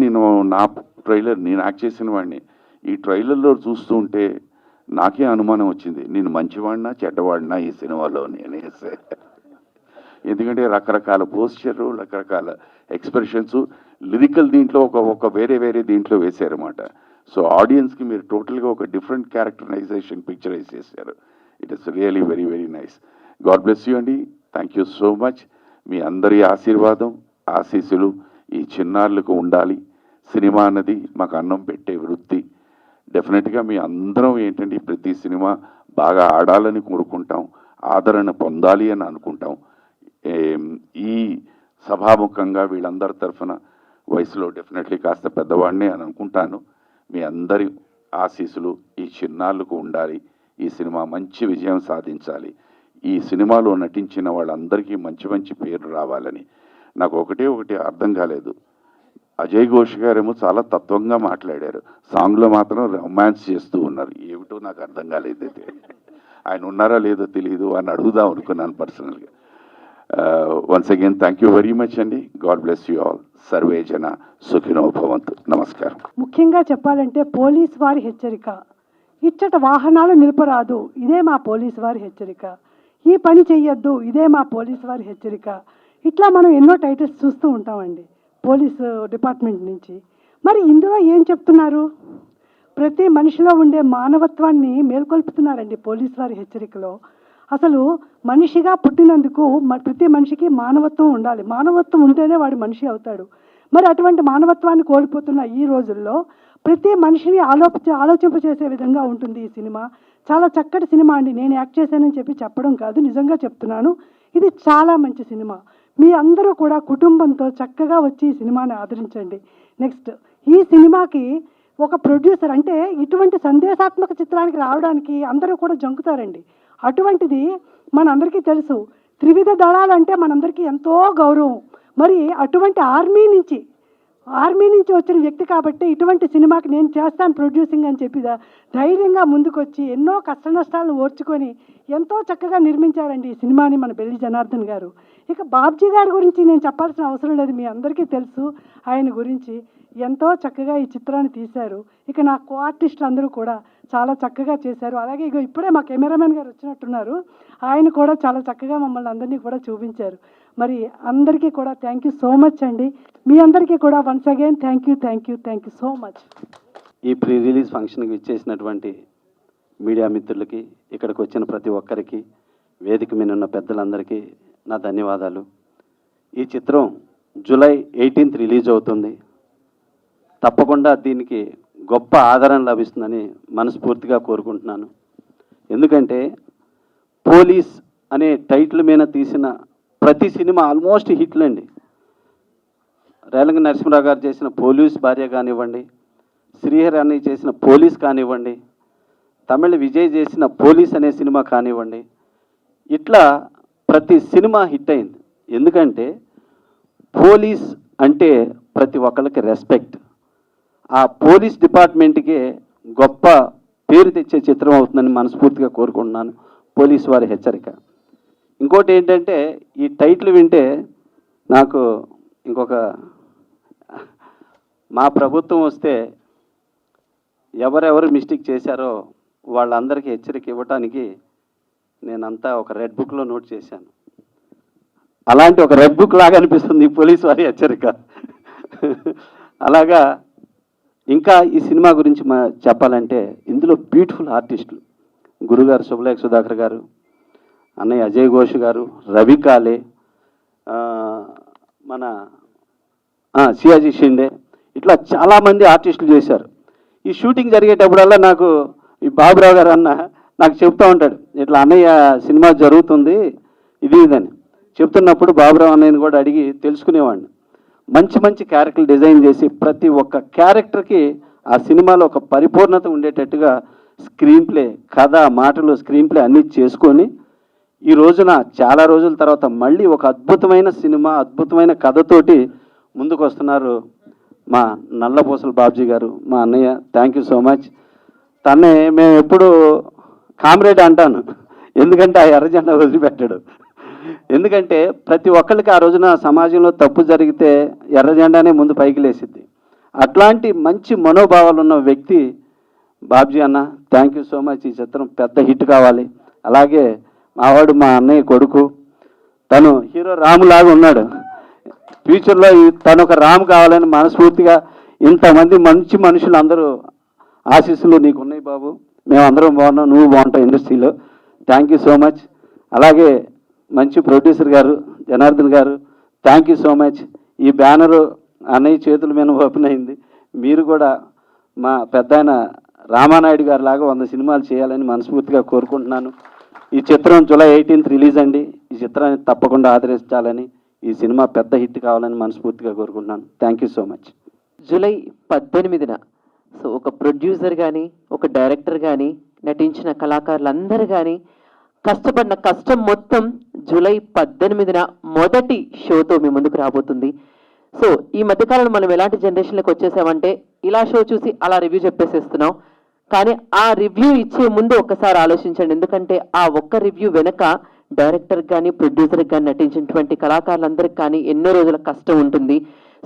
నా ట్రైలర్ నేను యాక్ట్ చేసిన వాడిని ఈ ట్రైలర్లో చూస్తూ ఉంటే నాకే అనుమానం వచ్చింది, నేను మంచివాడినా చెడ్డవాడినా ఈ సినిమాలో నేనేసే. ఎందుకంటే రకరకాల పోస్చరు, రకరకాల ఎక్స్ప్రెషన్స్, లిరికల్ దీంట్లో ఒక వేరే దీంట్లో వేశారన్నమాట. సో ఆడియన్స్కి మీరు టోటల్గా ఒక డిఫరెంట్ క్యారెక్టరైజేషన్ పిక్చరైజ్ చేశారు. It is really very very nice. God bless you అండి. Thank you so much. మీ అందరి ఆశీర్వాదం, ఆశీస్సులు ఈ చిన్నారులకు ఉండాలి. సినిమా అన్నది మాకు అన్నం పెట్టే వృత్తి. డెఫినెట్గా మీ అందరం ఏంటంటే ప్రతి సినిమా బాగా ఆడాలని కోరుకుంటాం, ఆదరణ పొందాలి అని అనుకుంటాం. ఈ సభాముఖంగా వీళ్ళందరి తరఫున వయసులో డెఫినెట్లీ కాస్త పెద్దవాడినే అని అనుకుంటాను. మీ అందరి ఆశీస్సులు ఈ చిన్నారులకు ఉండాలి. ఈ సినిమా మంచి విజయం సాధించాలి. ఈ సినిమాలో నటించిన వాళ్ళందరికీ మంచి మంచి పేరు రావాలని. నాకు ఒకటి అర్థం కాలేదు, అజయ్ ఘోష్ గారేమో చాలా తత్వంగా మాట్లాడారు, సాంగ్లో మాత్రం రొమాన్స్ చేస్తూ ఉన్నారు. ఏమిటో నాకు అర్థం కాలేదు. ఆయన ఉన్నారా లేదో తెలియదు అని అడుగుదాం అనుకున్నాను పర్సనల్గా. Once again thank you very much అండి. God bless you all. సర్వే జన సుఖినో భవంతు. నమస్కారం. ముఖ్యంగా చెప్పాలంటే పోలీస్ వారి హెచ్చరిక, ఇచ్చట వాహనాలు నిలపరాదు, ఇదే మా పోలీస్ వారి హెచ్చరిక, ఈ పని చెయ్యొద్దు, ఇదే మా పోలీస్ వారి హెచ్చరిక. ఇట్లా మనం ఎన్నో టైటిల్స్ చూస్తూ ఉంటామండి పోలీసు డిపార్ట్మెంట్ నుంచి. మరి ఇందులో ఏం చెప్తున్నారు? ప్రతి మనిషిలో ఉండే మానవత్వాన్ని మేల్కొల్పుతున్నారండి పోలీస్ వారి హెచ్చరికలో. అసలు మనిషిగా పుట్టినందుకు ప్రతి మనిషికి మానవత్వం ఉండాలి. మానవత్వం ఉంటేనే వాడు మనిషి అవుతాడు. మరి అటువంటి మానవత్వాన్ని కోల్పోతున్న ఈ రోజుల్లో ప్రతి మనిషిని ఆలోచింపచేసే విధంగా ఉంటుంది ఈ సినిమా. చాలా చక్కటి సినిమా అండి. నేను యాక్ట్ చేశానని చెప్పడం కాదు, నిజంగా చెప్తున్నాను. ఇది చాలా మంచి సినిమా. మీ అందరూ కూడా కుటుంబంతో చక్కగా వచ్చి ఈ సినిమాని ఆదరించండి. నెక్స్ట్, ఈ సినిమాకి ఒక ప్రొడ్యూసర్ అంటే ఇటువంటి సందేశాత్మక చిత్రానికి రావడానికి అందరూ కూడా జంకుతారండి. అటువంటిది మనందరికీ తెలుసు, త్రివిధ దళాలంటే మనందరికీ ఎంతో గౌరవం. మరి అటువంటి ఆర్మీ నుంచి వచ్చిన వ్యక్తి కాబట్టి ఇటువంటి సినిమాకి నేను చేస్తాను ప్రొడ్యూసింగ్ అని చెప్పి ధైర్యంగా ముందుకొచ్చి ఎన్నో కష్ట నష్టాలను ఓర్చుకొని ఎంతో చక్కగా నిర్మించారండి ఈ సినిమాని మన బెల్లి జనార్దన్ గారు. ఇక బాబ్జీ గారి గురించి నేను చెప్పాల్సిన అవసరం లేదు, మీ అందరికీ తెలుసు ఆయన గురించి. ఎంతో చక్కగా ఈ చిత్రాన్ని తీశారు. ఇక నా కో ఆర్టిస్టులు అందరూ కూడా చాలా చక్కగా చేశారు. అలాగే ఇప్పుడే మా కెమెరామెన్ గారు వచ్చినట్టున్నారు, ఆయన కూడా చాలా చక్కగా మమ్మల్ని అందరినీ కూడా చూపించారు. మరి అందరికీ కూడా థ్యాంక్ యూ సో మచ్ అండి. మీ అందరికీ కూడా once again thank you so much. ఈ ప్రీ రిలీజ్ ఫంక్షన్కి ఇచ్చేసినటువంటి మీడియా మిత్రులకి, ఇక్కడికి వచ్చిన ప్రతి ఒక్కరికి, వేదిక మీద ఉన్న పెద్దలందరికీ నా ధన్యవాదాలు. ఈ చిత్రం జూలై 18th రిలీజ్ అవుతుంది. తప్పకుండా దీనికి గొప్ప ఆదరణ లభిస్తుందని మనస్ఫూర్తిగా కోరుకుంటున్నాను. ఎందుకంటే పోలీస్ అనే టైటిల్ మీద తీసిన ప్రతి సినిమా ఆల్మోస్ట్ హిట్లండి. రేలంగి నరసింహరావు గారు చేసిన పోలీస్ భార్య కానివ్వండి, శ్రీహరి అన్నయ్య చేసిన పోలీస్ కానివ్వండి, తమిళ విజయ్ చేసిన పోలీస్ అనే సినిమా కానివ్వండి, ఇట్లా ప్రతి సినిమా హిట్ అయింది. ఎందుకంటే పోలీస్ అంటే ప్రతి ఒక్కరికి రెస్పెక్ట్. ఆ పోలీస్ డిపార్ట్మెంట్కి గొప్ప పేరు తెచ్చే చిత్రం అవుతుందని మనస్ఫూర్తిగా కోరుకుంటున్నాను. పోలీస్ వారి హెచ్చరిక. ఇంకోటి ఏంటంటే, ఈ టైటిల్ వింటే నాకు ఇంకొక, మా ప్రభుత్వం వస్తే ఎవరెవరు మిస్టేక్ చేశారో వాళ్ళందరికీ హెచ్చరిక ఇవ్వటానికి నేనంతా ఒక రెడ్ బుక్లో నోట్ చేశాను. అలాంటి ఒక రెడ్ బుక్ లాగా అనిపిస్తుంది ఈ పోలీస్ వారి హెచ్చరిక. అలాగా ఇంకా ఈ సినిమా గురించి చెప్పాలంటే, ఇందులో బ్యూటిఫుల్ ఆర్టిస్టులు గురుగారు శుభలేఖ సుధాకర్ గారు, అన్నయ్య అజయ్ ఘోష్ గారు, రవి కాలే, మన సియాజీ షిండే, ఇట్లా చాలామంది ఆర్టిస్టులు చేశారు. ఈ షూటింగ్ జరిగేటప్పుడల్లా నాకు ఈ బాబురావు గారు అన్న నాకు చెప్తూ ఉంటాడు, ఇట్లా అన్నయ్య సినిమా జరుగుతుంది ఇదని చెప్తున్నప్పుడు బాబురావు అన్నయ్యని కూడా అడిగి తెలుసుకునేవాడిని. మంచి మంచి క్యారెక్టర్లు డిజైన్ చేసి ప్రతి ఒక్క క్యారెక్టర్కి ఆ సినిమాలో ఒక పరిపూర్ణత ఉండేటట్టుగా స్క్రీన్ ప్లే, కథ, మాటలు, స్క్రీన్ ప్లే అన్నీ చేసుకొని ఈ రోజున చాలా రోజుల తర్వాత మళ్ళీ ఒక అద్భుతమైన సినిమా, అద్భుతమైన కథతోటి ముందుకు వస్తున్నారు మా నల్లపూసల బాబ్జీ గారు, మా అన్నయ్య. Thank you so much. తన్నే మేము ఎప్పుడు కామ్రేడ్ అంటాను, ఎందుకంటే ఆ ఎర్ర జెండా వదిలిపెట్టాడు. ఎందుకంటే ప్రతి ఒక్కరికి ఆ రోజున సమాజంలో తప్పు జరిగితే ఎర్ర జెండానే ముందు పైకి లేసిద్ది. అట్లాంటి మంచి మనోభావాలు ఉన్న వ్యక్తి బాబ్జీ అన్న. Thank you so much. ఈ చిత్రం పెద్ద హిట్ కావాలి. అలాగే మావాడు మా అన్నయ్య కొడుకు, తను హీరో రాములాగా ఉన్నాడు. ఫ్యూచర్లో తను ఒక రాము కావాలని మనస్ఫూర్తిగా ఇంతమంది మంచి మనుషులు అందరూ ఆశీస్సులు నీకు ఉన్నాయి బాబు. మేమందరం బాగున్నాం, నువ్వు బాగుంటావు ఇండస్ట్రీలో. Thank you so much. అలాగే మంచి ప్రొడ్యూసర్ గారు జనార్దన్ గారు, థ్యాంక్ యూ సో మచ్. ఈ బ్యానరు అన్నయ్య చేతుల మీద ఓపెన్ అయింది. మీరు కూడా మా పెద్ద ఆయన రామానాయుడు గారి లాగా 100 సినిమాలు చేయాలని మనస్ఫూర్తిగా కోరుకుంటున్నాను. ఈ చిత్రం జూలై 18th రిలీజ్ అండి. ఈ చిత్రాన్ని తప్పకుండా ఆదరించాలని, ఈ సినిమా పెద్ద హిట్ కావాలని మనస్ఫూర్తిగా కోరుకుంటున్నాను. Thank you so much. July 18న సో ఒక ప్రొడ్యూసర్ కానీ, ఒక డైరెక్టర్ కానీ, నటించిన కళాకారులందరూ కానీ కష్టపడిన కష్టం మొత్తం జూలై 18న మొదటి షోతో మీ ముందుకు రాబోతుంది. సో ఈ మధ్యకాలంలో మనం ఎలాంటి జనరేషన్లోకి వచ్చేసామంటే, ఇలా షో చూసి అలా రివ్యూ చెప్పేసేస్తున్నాం. కానీ ఆ రివ్యూ ఇచ్చే ముందు ఒక్కసారి ఆలోచించండి. ఎందుకంటే ఆ ఒక్క రివ్యూ వెనక డైరెక్టర్ కానీ ప్రొడ్యూసర్ కానీ నటించినటువంటి కళాకారులందరికీ కానీ ఎన్నో రోజుల కష్టం ఉంటుంది.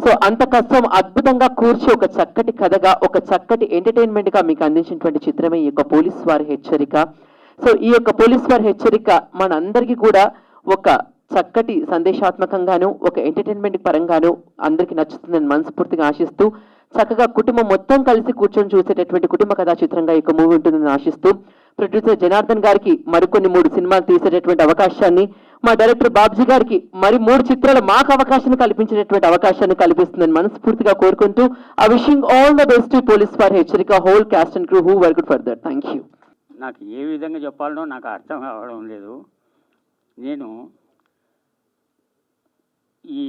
సో అంత కష్టం అద్భుతంగా కూర్చి ఒక చక్కటి కథగా, ఒక చక్కటి ఎంటర్టైన్మెంట్ గా మీకు అందించినటువంటి చిత్రమే ఈ యొక్క పోలీస్ వారి హెచ్చరిక. సో ఈ యొక్క పోలీస్ వారి హెచ్చరిక మనందరికీ కూడా ఒక చక్కటి సందేశాత్మకంగాను, ఒక ఎంటర్టైన్మెంట్ పరంగాను అందరికీ నచ్చుతుందని మనస్ఫూర్తిగా ఆశిస్తూ, చక్కగా కుటుంబం మొత్తం కలిసి కూర్చొని చూసేటటువంటి కుటుంబ కథా చిత్రంగా ఈ యొక్క మూవీ ఉంటుందని ఆశిస్తూ, ప్రొడ్యూసర్ జనార్దన్ గారికి మరికొన్ని 3 సినిమాలు తీసేటటువంటి అవకాశాన్ని, మా డైరెక్టర్ బాబ్జీ గారికి మరి 3 చిత్రాలు మాకు అవకాశాన్ని కల్పించేటటువంటి అవకాశాన్ని కల్పిస్తుందని మనస్ఫూర్తిగా కోరుకుంటూ, I wishing all the best to police ఫర్ హెచ్చరిక whole cast and crew who worked for that. Thank you. నాకు ఏ విధంగా చెప్పాలనో నాకు అర్థం కావడం లేదు. నేను ఈ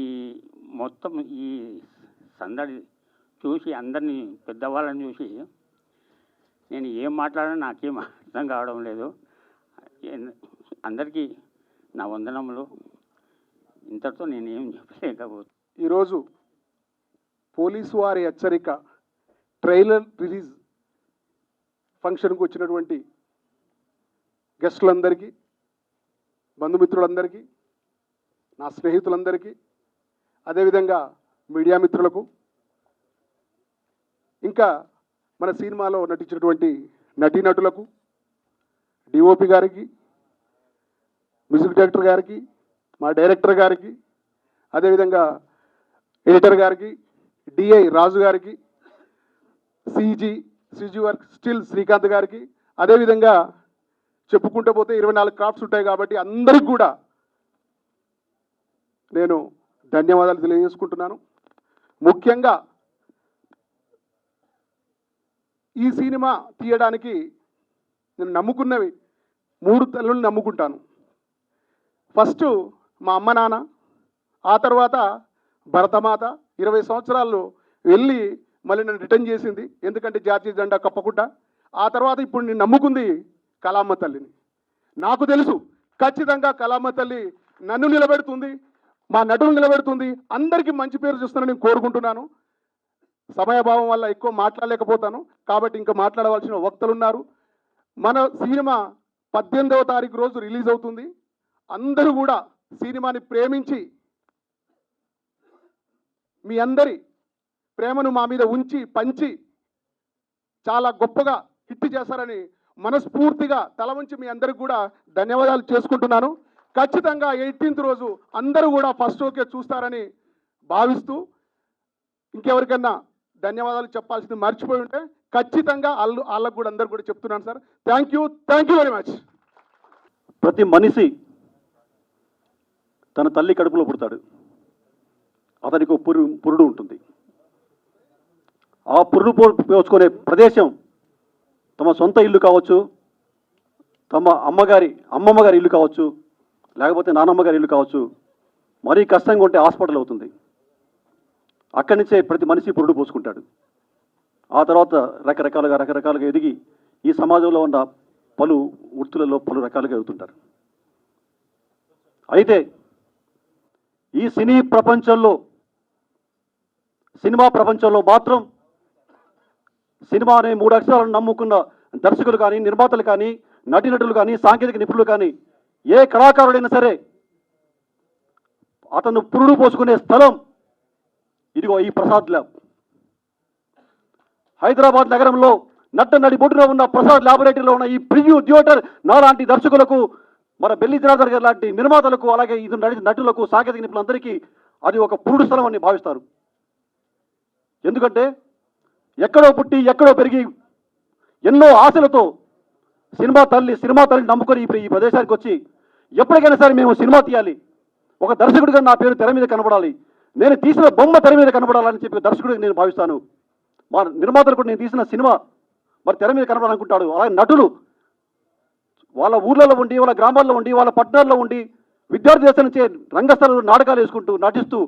మొత్తం ఈ సందడి చూసి, అందరినీ పెద్దవాళ్ళని చూసి నేను ఏం మాట్లాడినా నాకేం అర్థం కావడం లేదు. అందరికీ నా వందనములు. ఇంతటితో నేనేం చెప్పలేకపోతున్నాను. ఈరోజు పోలీసు వారి హెచ్చరిక ట్రైలర్ రిలీజ్ ఫంక్షన్కి వచ్చినటువంటి గెస్టులందరికీ, బంధుమిత్రులందరికీ, నా స్నేహితులందరికీ, అదేవిధంగా మీడియా మిత్రులకు, ఇంకా మన సినిమాలో నటించినటువంటి నటీనటులకు, డిఓపి గారికి, మ్యూజిక్ డైరెక్టర్ గారికి, మా డైరెక్టర్ గారికి, అదేవిధంగా ఎడిటర్ గారికి, డిఐ రాజు గారికి, సిజీ వర్క్ స్టిల్ శ్రీకాంత్ గారికి, అదేవిధంగా చెప్పుకుంటూ పోతే 24 క్రాఫ్ట్స్ ఉంటాయి కాబట్టి అందరికి కూడా నేను ధన్యవాదాలు తెలియజేసుకుంటున్నాను. ముఖ్యంగా ఈ సినిమా తీయడానికి నేను నమ్ముకున్నవి 3 తల్లుల్ని నమ్ముకుంటాను. ఫస్ట్ మా అమ్మ నాన్న, ఆ తర్వాత భరతమాత 20 సంవత్సరాల్లో వెళ్ళి మళ్ళీ నన్ను రిటర్న్ చేసింది, ఎందుకంటే జాతీయ జెండా కప్పకుండా. ఆ తర్వాత ఇప్పుడు నేను నమ్ముకుంది కళామ్మ తల్లిని. నాకు తెలుసు ఖచ్చితంగా కళామ్మ తల్లి నన్ను నిలబెడుతుంది, మా నటులు నిలబెడుతుంది, అందరికీ మంచి పేరు చూస్తానని నేను కోరుకుంటున్నాను. సమయభావం వల్ల ఎక్కువ మాట్లాడలేకపోతాను కాబట్టి ఇంకా మాట్లాడవలసిన వక్తలు ఉన్నారు. మన సినిమా 18వ తారీఖు రోజు రిలీజ్ అవుతుంది. అందరూ కూడా సినిమాని ప్రేమించి మీ అందరి ప్రేమను మా మీద ఉంచి పంచి చాలా గొప్పగా హిట్ చేస్తారని మనస్ఫూర్తిగా తల వంచి మీ అందరికి కూడా ధన్యవాదాలు చేసుకుంటున్నాను. ఖచ్చితంగా 18th రోజు అందరూ కూడా ఫస్ట్ ఓకే చూస్తారని భావిస్తూ, ఇంకెవరికన్నా ధన్యవాదాలు చెప్పాల్సింది మర్చిపోయి ఉంటే ఖచ్చితంగా వాళ్ళకు కూడా అందరు కూడా చెప్తున్నాను sir. Thank you very much. ప్రతి మనిషి తన తల్లి కడుపులో పుడతాడు. అతనికి ఒక పురుడు ఉంటుంది. ఆ పురుడు పోసుకునే ప్రదేశం తమ సొంత ఇల్లు కావచ్చు, తమ అమ్మమ్మ గారి ఇల్లు కావచ్చు, లేకపోతే నానమ్మ గారి ఇల్లు కావచ్చు. మరీ కష్టంగా ఉంటే హాస్పిటల్ అవుతుంది. అక్కడి నుంచే ప్రతి మనిషి పురుడు పోసుకుంటాడు. ఆ తర్వాత రకరకాలుగా ఎదిగి ఈ సమాజంలో ఉన్న పలు వృత్తులలో పలు రకాలుగా ఎదుగుతుంటారు. అయితే ఈ సినిమా ప్రపంచంలో మాత్రం సినిమా అనే 3 అక్షరాలను నమ్ముకున్న దర్శకులు కానీ, నిర్మాతలు కానీ, నటీనటులు కానీ, సాంకేతిక నిపుణులు కానీ, ఏ కళాకారుడైనా సరే అతను పురుడు పోసుకునే స్థలం ఇదిగో ఈ ప్రసాద్ ల్యాబ్. హైదరాబాద్ నగరంలో నడి బొడ్డులో ఉన్న ప్రసాద్ ల్యాబొరేటరీలో ఉన్న ఈ ప్రివ్యూ థియేటర్ నాలాంటి దర్శకులకు, మన బెల్లి జనార్దన్ గారు లాంటి నిర్మాతలకు, అలాగే ఇది నటులకు, సాంకేతిక నిపుణులందరికీ అది ఒక పురుడు స్థలం అని భావిస్తారు. ఎందుకంటే ఎక్కడో పుట్టి ఎక్కడో పెరిగి ఎన్నో ఆశలతో సినిమా తల్లిని నమ్ముకొని ఈ ప్రదేశానికి వచ్చి ఎప్పటికైనా సరే మేము సినిమా తీయాలి, ఒక దర్శకుడిగా నా పేరు తెర మీద కనబడాలి, నేను తీసిన బొమ్మ తెర మీద కనబడాలని చెప్పి దర్శకుడిగా నేను భావిస్తాను. మా నిర్మాతలు కూడా నేను తీసిన సినిమా మరి తెర మీద కనబడాలనుకుంటాడు. అలాగే నటులు వాళ్ళ ఊర్లలో ఉండి, వాళ్ళ గ్రామాల్లో ఉండి, వాళ్ళ పట్టణాల్లో ఉండి విద్యార్థి దశ నుంచే రంగస్థలంలో నాటకాలు వేసుకుంటూ నటిస్తూ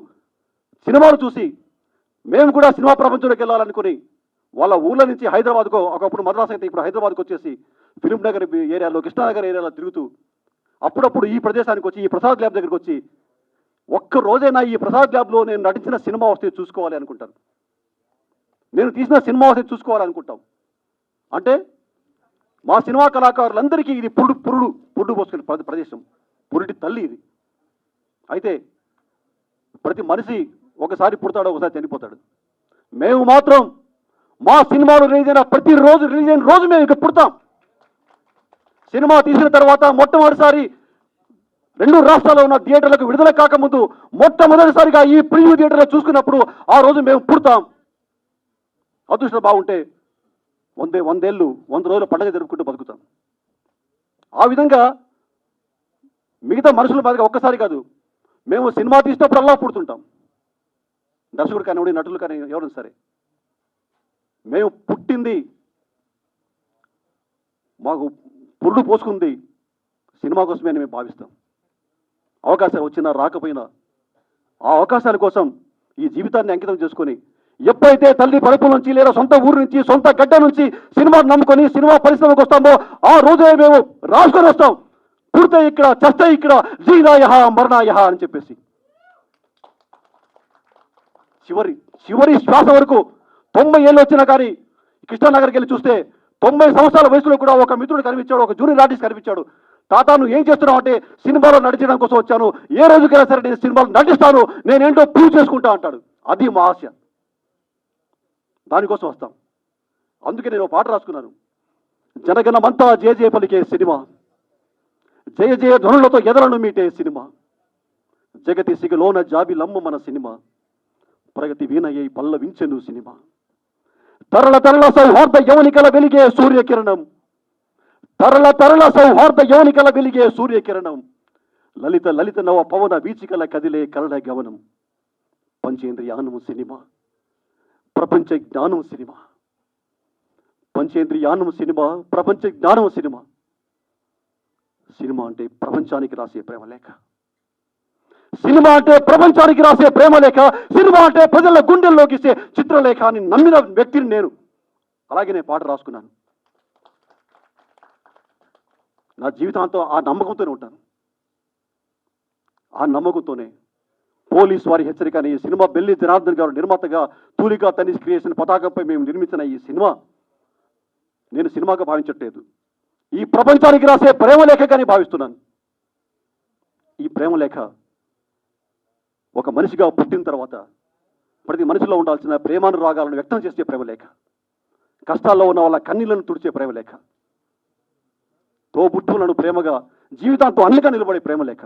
సినిమాలు చూసి మేము కూడా సినిమా ప్రపంచంలోకి వెళ్ళాలనుకుని వాళ్ళ ఊళ్ళ నుంచి హైదరాబాద్కో, ఒకప్పుడు మద్రాసు అయితే ఇప్పుడు హైదరాబాద్కి వచ్చేసి ఫిలిం నగర్ ఏరియాలో, కృష్ణానగర్ ఏరియాలో తిరుగుతూ అప్పుడప్పుడు ఈ ప్రదేశానికి వచ్చి ఈ ప్రసాద్ ల్యాబ్ దగ్గరికి వచ్చి ఒక్క రోజైనా ఈ ప్రసాద్ ల్యాబ్లో నేను నటించిన సినిమా వస్తే చూసుకోవాలి అనుకుంటాను, నేను తీసిన సినిమా వస్తే చూసుకోవాలనుకుంటాం. అంటే మా సినిమా కళాకారులందరికీ ఇది పురుడు పోసుకునే ప్రదేశం. పురిటి తల్లి ఇది. అయితే ప్రతి మనిషి ఒకసారి పుడతాడు, ఒకసారి చనిపోతాడు. మేము మాత్రం మా సినిమాలు రిలీజ్ అయిన ప్రతిరోజు రిలీజ్ అయిన రోజు మేము ఇక్కడ పుడతాం. సినిమా తీసిన తర్వాత మొట్టమొదటిసారి 2 రాష్ట్రాల్లో ఉన్న థియేటర్లకు విడుదల కాకముందు మొట్టమొదటిసారిగా ఈ ప్రివ్యూ థియేటర్లో చూసుకున్నప్పుడు ఆ రోజు మేము పుడతాం. అదృష్టం బాగుంటే 100 ఏళ్ళు 100 రోజుల పండుగ జరుపుకుంటూ బతుకుతాం. ఆ విధంగా మిగతా మనుషుల మాదిరిగా ఒక్కసారి కాదు, మేము సినిమా తీసినప్పుడల్లా పుడుతుంటాం. దర్శకుడు కానివ్వండి, నటులు కానీ ఎవరైనా సరే, మేము పుట్టింది, మాకు పురుడు పోసుకుంది సినిమా కోసమే అని మేము భావిస్తాం. అవకాశాలు వచ్చినా రాకపోయినా ఆ అవకాశాల కోసం ఈ జీవితాన్ని అంకితం చేసుకొని ఎప్పుడైతే తల్లి పరుపుల నుంచి లేదా సొంత ఊరు నుంచి సొంత గడ్డ నుంచి సినిమాను నమ్ముకొని సినిమా పరిశ్రమకు వస్తామో ఆ రోజే మేము రాసుకొని వస్తాం. పుడితే ఇక్కడ, చస్తే ఇక్కడ, జీనాయహ మరణాయహ అని చెప్పేసి చివరి శ్వాస వరకు 90 ఏళ్ళు వచ్చినా కానీ కృష్ణానగర్కి వెళ్ళి చూస్తే 90 సంవత్సరాల వయసులో కూడా ఒక మిత్రుడు కనిపించాడు, ఒక జూనియర్ ఆర్టిస్ట్ కనిపించాడు. తాత నువ్వు ఏం చేస్తున్నావు అంటే సినిమాలో నటించడం కోసం వచ్చాను, ఏ రోజుకైనా సరే నేను సినిమాలో నటిస్తాను, నేనేంటో ప్రూవ్ చేసుకుంటా అంటాడు. అది మా ఆశ, దానికోసం వస్తాం. అందుకే నేను పాట రాసుకున్నాను. జనగణమంతా జయ జయ పలికే సినిమా, జయ జయ ధ్వనులతో ఎదలను మీటే సినిమా, జగతి సిగలోన జాబిలమ్మ మన సినిమా, ప్రగతి వీణయ్యి పల్లవించెను సినిమా, తరల తరల సౌహార్ద యవనికల వెలిగే సూర్యకిరణం, తరల తరల సౌహార్ద యవనికల వెలిగే సూర్యకిరణం, లలిత లలిత నవ పవన వీచికల కదిలే కరణ గవనం, పంచేంద్రియానము సినిమా, ప్రపంచ జ్ఞానం సినిమా, పంచేంద్రియానం సినిమా, ప్రపంచ జ్ఞానం సినిమా. సినిమా అంటే ప్రపంచానికి రాసే ప్రేమ లేఖ, సినిమా అంటే ప్రపంచానికి రాసే ప్రేమ లేఖ, సినిమా అంటే ప్రజల గుండెల్లోకి ఇచ్చే చిత్రలేఖ అని నమ్మిన వ్యక్తిని నేను. అలాగే నేను పాట రాసుకున్నాను. నా జీవితాంతం ఆ నమ్మకంతోనే ఉంటాను. ఆ నమ్మకంతోనే పోలీస్ వారి హెచ్చరిక అనే ఈ సినిమా బెల్లి జనార్దన్ గారు నిర్మాతగా తూలికా తనిష్ క్రియేషన్ పతాకంపై మేము నిర్మించిన ఈ సినిమా నేను సినిమాగా భావించట్లేదు, ఈ ప్రపంచానికి రాసే ప్రేమ లేఖగానే భావిస్తున్నాను. ఈ ప్రేమ లేఖ ఒక మనిషిగా పుట్టిన తర్వాత ప్రతి మనిషిలో ఉండాల్సిన ప్రేమానురాగాలను వ్యక్తం చేసే ప్రేమ లేఖ, కష్టాల్లో ఉన్న వాళ్ళ కన్నీళ్లను తుడిచే ప్రేమ లేఖ, తోబుట్టువులను ప్రేమగా జీవితాంతం అన్నిగా నిలబడే ప్రేమ లేఖ,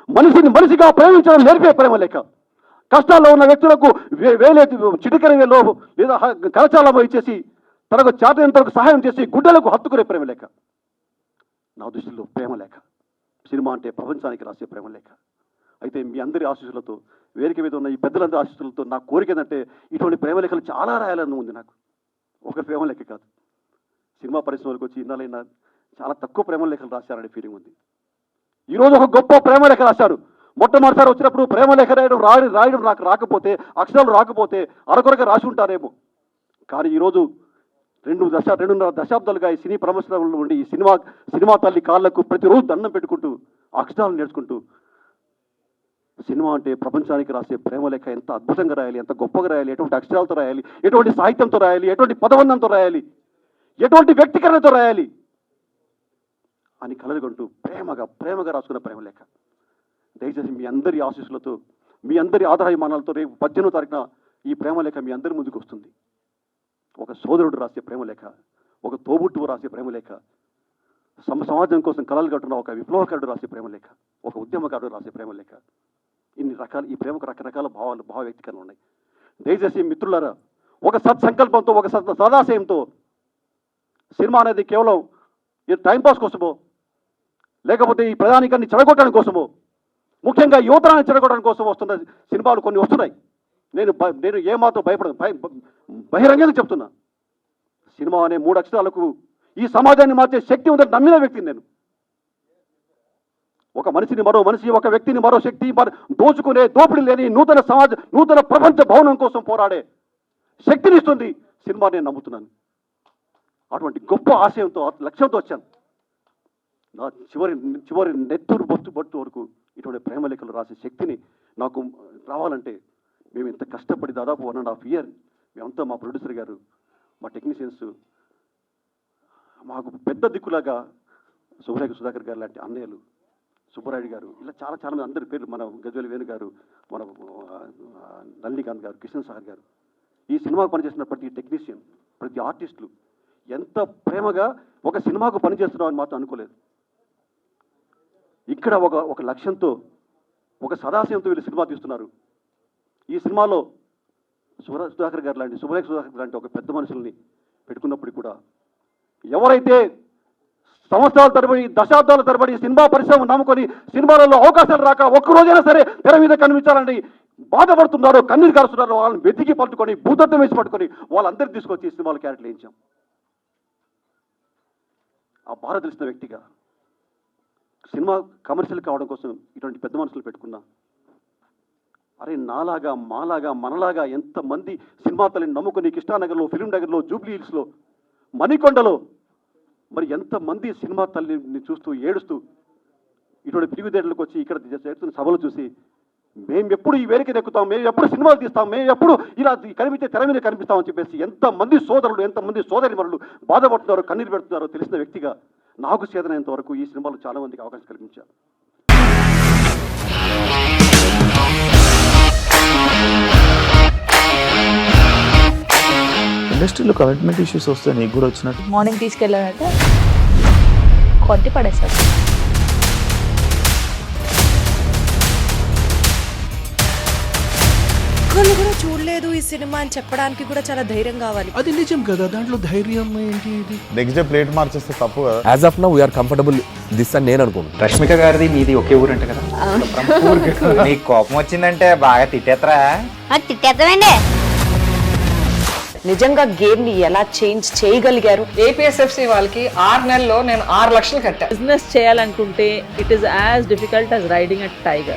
మనిషిని మనిషిగా ప్రేమించడం నేర్పే ప్రేమ లేఖ, కష్టాల్లో ఉన్న వ్యక్తులకు వేలే చిటికన వేలో లేదా కరచాలమో ఇచ్చేసి తనకు చేతనంతరకు సహాయం చేసి గుడ్డలకు హత్తుకునే ప్రేమ లేఖ. నా దృష్టిలో ప్రేమ లేఖ సినిమా అంటే ప్రపంచానికి రాసే ప్రేమ లేఖ. అయితే మీ అందరి ఆశీస్సులతో, వేదిక మీద ఉన్న ఈ పెద్దలందరి ఆశీస్సులతో నా కోరిక ఏంటంటే ఇటువంటి ప్రేమ లేఖలు చాలా రాయాలని ఉంది నాకు. ఒక ప్రేమ లేఖ కాదు, సినిమా పరిశ్రమలకు వచ్చి ఇన్నాళ్ళైనా చాలా తక్కువ ప్రేమ లేఖలు రాశారనే ఫీలింగ్ ఉంది. ఈరోజు ఒక గొప్ప ప్రేమ లేఖ రాశారు. మొట్టమొదటిసారి వచ్చినప్పుడు ప్రేమ లేఖ రాయడం నాకు రాకపోతే, అక్షరాలు రాకపోతే అరకొరగా రాసి ఉంటారేమో. కానీ ఈరోజు 2.5 దశాబ్దాలుగా ఈ సినీ ప్రమోషన్లో ఉండి ఈ సినిమా తల్లి కాళ్లకు ప్రతిరోజు దండం పెట్టుకుంటూ అక్షరాలు నేర్చుకుంటూ సినిమా అంటే ప్రపంచానికి రాసే ప్రేమ లేఖ ఎంత అద్భుతంగా రాయాలి, ఎంత గొప్పగా రాయాలి, ఎటువంటి అక్షరాలతో రాయాలి, ఎటువంటి సాహిత్యంతో రాయాలి, ఎటువంటి పదబంధంతో రాయాలి, ఎటువంటి వ్యక్తీకరణతో రాయాలి అని కలలుగొంటూ ప్రేమగా రాసుకున్న ప్రేమ లేఖ. దయచేసి మీ అందరి ఆశీస్సులతో, మీ అందరి ఆధారమానాలతో రేపు 18వ తారీఖున ఈ ప్రేమ లేఖ మీ అందరి ముందుకు వస్తుంది. ఒక సోదరుడు రాసే ప్రేమ లేఖ, ఒక తోబుట్టువు రాసే ప్రేమ లేఖ, సమాజం కోసం కలలు కట్టున్న ఒక విప్లవకారుడు రాసే ప్రేమ లేఖ, ఒక ఉద్యమకారుడు రాసే ప్రేమ లేఖ. ఇన్ని రకాల ఈ ప్రేమకు రకరకాల భావ వ్యక్తీకరణలు ఉన్నాయి. దయచేసి మిత్రులారా, ఒక సత్సంకల్పంతో, ఒక సదాశయంతో సినిమా అనేది కేవలం ఈ టైంపాస్ కోసమో, లేకపోతే ఈ ప్రధానికాన్ని చెడగొట్టడం కోసమో, ముఖ్యంగా యువతరాన్ని చెడగొట్టడం కోసం వస్తున్న సినిమాలు కొన్ని వస్తున్నాయి. నేను ఏమాత్రం భయపడను, బహిరంగంగా చెప్తున్నా. సినిమా అనే 3 అక్షరాలకు ఈ సమాజాన్ని మార్చే శక్తి ఉందని నమ్మిన వ్యక్తిని నేను. ఒక మనిషిని మరో మనిషి, ఒక వ్యక్తిని మరో శక్తి దోచుకునే దోపిడీ లేని నూతన ప్రపంచ భవనం కోసం పోరాడే శక్తినిస్తుంది సినిమా నేను నమ్ముతున్నాను. అటువంటి గొప్ప ఆశయంతో, లక్ష్యంతో వచ్చాను. నా చివరి నెత్తురు బొట్టు వరకు ఇటువంటి ప్రేమ లేఖలు రాసే శక్తిని నాకు రావాలంటే మేము ఇంత కష్టపడి దాదాపు 1.5 year మేమంతా, మా ప్రొడ్యూసర్ గారు, మా టెక్నీషియన్స్, మాకు పెద్ద దిక్కులాగా సుబ్రహ్మణ్య సుధాకర్ గారు లాంటి అన్నయ్యలు, సుబ్బరాయుడు గారు, ఇలా చాలా చాలా మంది అందరి పేర్లు, మన గజ్వేల్ వేణు గారు, మన నల్లికాంత్ గారు, కిషన్ సాగర్ గారు, ఈ సినిమాకు పనిచేస్తున్న ప్రతి టెక్నీషియన్, ప్రతి ఆర్టిస్టులు ఎంత ప్రేమగా ఒక సినిమాకు పనిచేస్తున్నామని మాత్రం అనుకోలేదు. ఇక్కడ ఒక లక్ష్యంతో, ఒక సదాశయంతో వీళ్ళు సినిమా తీస్తున్నారు. ఈ సినిమాలో సుధాకర్ గారు లాంటి, సుబ్బలేఖ సుధాకర్ లాంటి ఒక పెద్ద మనుషుల్ని పెట్టుకున్నప్పుడు కూడా ఎవరైతే సంవత్సరాల తరబడి, దశాబ్దాల తరబడి సినిమా పరిశ్రమ నమ్ముకొని సినిమాలలో అవకాశాలు రాక ఒక్కరోజైనా సరే తెర మీద కనిపించాలని బాధపడుతున్నారో, కన్నీరు కారుస్తున్నారో, వాళ్ళని వెతికి పట్టుకొని భూతత్వం వేసి పట్టుకొని వాళ్ళందరినీ తీసుకొచ్చి సినిమాలో క్యారెక్టర్లు వేయించాం. ఆ బాధ తెలిసిన వ్యక్తిగా సినిమా కమర్షియల్ కావడం కోసం ఇటువంటి పెద్ద మనుషులు పెట్టుకున్నా. అరే నాలాగా, మాలాగా, మనలాగా ఎంతమంది సినిమా తల్లిని నమ్ముకొని కృష్ణానగర్లో, ఫిలిం నగర్లో, జూబ్లీ హిల్స్లో, మణికొండలో మరి ఎంతమంది సినిమా తల్లిని చూస్తూ ఏడుస్తూ ఇటువంటి పిరుగుదేళ్లకు వచ్చి ఇక్కడ జరుగుతున్న సభలు చూసి మేము ఎప్పుడు ఈ వేదిక ఎక్కుతాం, మేము ఎప్పుడు సినిమాలు తీస్తాం, మేము ఎప్పుడు ఇలా కనిపించే తెర మీద కనిపిస్తామని చెప్పేసి ఎంతమంది సోదరులు, ఎంతమంది సోదరిమణులు బాధపడుతున్నారో, కన్నీరు పెడుతున్నారో తెలిసిన వ్యక్తిగా నాకు చేతనైనంత వరకు ఈ సినిమాలో చాలా మందికి అవకాశం కల్పించారు. ఇండస్ట్రీలో కమిట్మెంట్ ఇష్యూస్ వస్తే నీకు కూడా వచ్చినట్టు? మార్నింగ్ తీసుకెళ్ళానంటే కొట్టి పడేస్తారు. ఒక్కళ్ళు కూడా చూడలేదు ఈ సినిమా అని చెప్పడానికి కూడా చాలా ధైర్యం కావాలి. అది నిజం కదా, దాంట్లో ధైర్యం ఏంటి? నెక్స్ట్ డే ప్లేట్ మార్చేస్తే తప్పు కదా. As of now we are comfortable this అని నేను అనుకుంటున్నాను. రష్మిక గారిది మీది ఒకే ఊరు అంట కదా? నీకు కోపం వచ్చిందంటే బాగా తిట్టేత్తరా? తిట్టేద్దామండి. నిజంగా గేమ్ ని ఎలా చేంజ్ చేయగలిగారు? ఏపీఎస్ఎఫ్సి వాళ్ళకి 6 నెలల్లో నేను 6 లక్షలు కట్టా. బిజినెస్ చేయాలనుకుంటే it is as difficult as riding a tiger.